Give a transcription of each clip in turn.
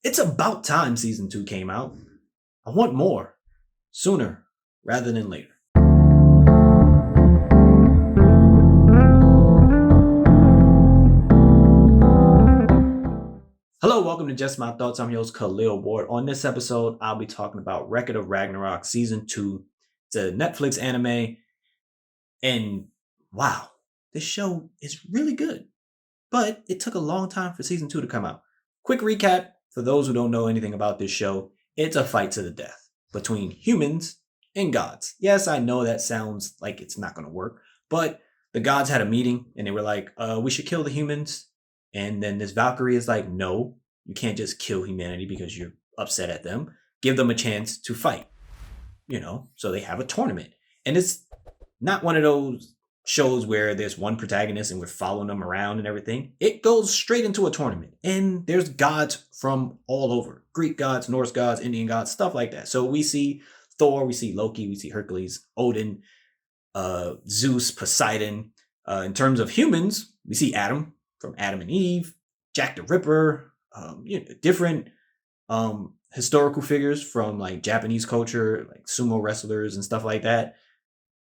It's about time season 2 came out. I want more sooner rather than later. Hello, welcome to Just My Thoughts. I'm your host, Khaleel Ward. On this episode, I'll be talking about Record of Ragnarok Season 2. It's a Netflix anime. And wow, this show is really good. But it took a long time for Season 2 to come out. Quick recap for those who don't know anything about this show. It's a fight to the death between humans and gods. Yes, I know that sounds like it's not going to work. But the gods had a meeting and they were like, we should kill the humans. And then this Valkyrie is like, no, you can't just kill humanity because you're upset at them. Give them a chance to fight, So they have a tournament. And it's not one of those shows where there's one protagonist and we're following them around and everything. It goes straight into a tournament. And there's gods from all over. Greek gods, Norse gods, Indian gods, stuff like that. So we see Thor, we see Loki, we see Hercules, Odin, Zeus, Poseidon. In terms of humans, we see Adam from Adam and Eve, Jack the Ripper, different historical figures from like Japanese culture, like sumo wrestlers and stuff like that.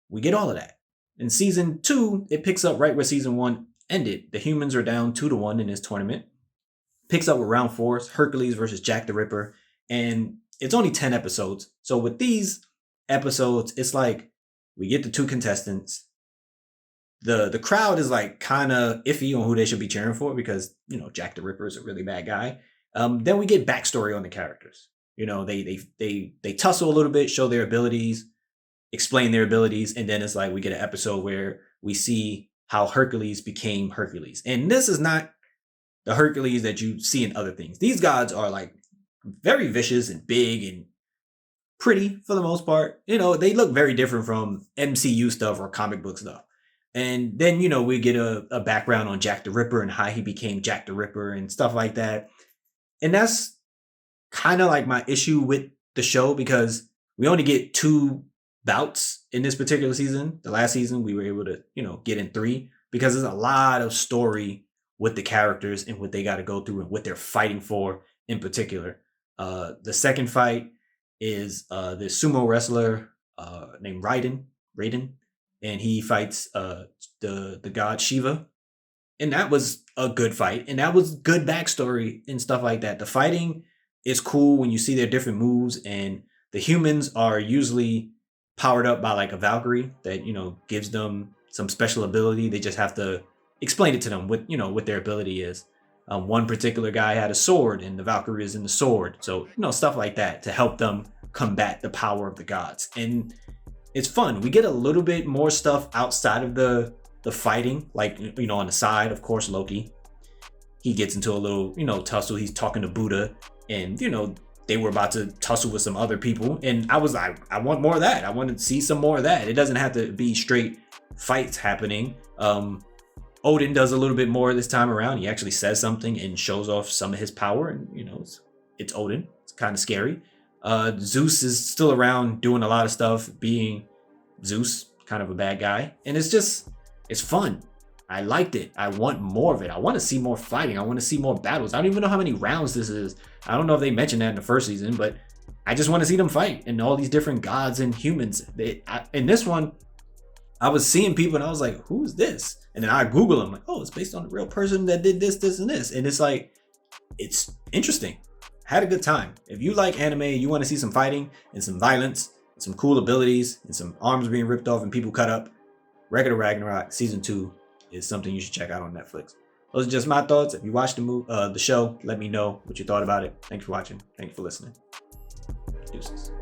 We get all of that. In season 2, it picks up right where season 1 ended. The humans are down 2-1 in this tournament. Picks up with round 4, Hercules versus Jack the Ripper, and it's only 10 episodes. So with these episodes, it's like we get the 2 contestants. The crowd is like kind of iffy on who they should be cheering for because Jack the Ripper is a really bad guy. Then we get backstory on the characters. They tussle a little bit, show their abilities, explain their abilities, and then it's like we get an episode where we see how Hercules became Hercules. And this is not the Hercules that you see in other things. These gods are like very vicious and big and pretty for the most part. They look very different from MCU stuff or comic book stuff. And then, we get a background on Jack the Ripper and how he became Jack the Ripper and stuff like that. And that's kind of like my issue with the show because we only get 2 bouts in this particular season. The last season, we were able to, get in 3 because there's a lot of story with the characters and what they got to go through and what they're fighting for in particular. The second fight is this sumo wrestler named Raiden. And he fights the god Shiva. And that was a good fight. And that was good backstory and stuff like that. The fighting is cool when you see their different moves. And the humans are usually powered up by like a Valkyrie that, gives them some special ability. They just have to explain it to them what their ability is. One particular guy had a sword and the Valkyrie is in the sword. So, stuff like that to help them combat the power of the gods. And it's fun. We get a little bit more stuff outside of the fighting, like, on the side, of course, Loki. He gets into a little, tussle. He's talking to Buddha and, they were about to tussle with some other people. And I was like, I want more of that. I want to see some more of that. It doesn't have to be straight fights happening. Odin does a little bit more this time around. He actually says something and shows off some of his power. And, it's Odin. It's kind of scary. Zeus is still around doing a lot of stuff, being Zeus, kind of a bad guy. And it's fun. I liked it. I want more of it. I want to see more fighting. I want to see more battles. I don't even know how many rounds this is. I don't know if they mentioned that in the first season, but I just want to see them fight and all these different gods and humans. In this one, I was seeing people and I was like, who is this? And then I Google them, like, oh, it's based on a real person that did this, this, and this. And it's like, it's interesting. Had a good time. If you like anime, you want to see some fighting and some violence, and some cool abilities, and some arms being ripped off and people cut up, Record of Ragnarok Season 2 is something you should check out on Netflix. Those are just my thoughts. If you watched the show, let me know what you thought about it. Thanks for watching. Thanks for listening. Deuces.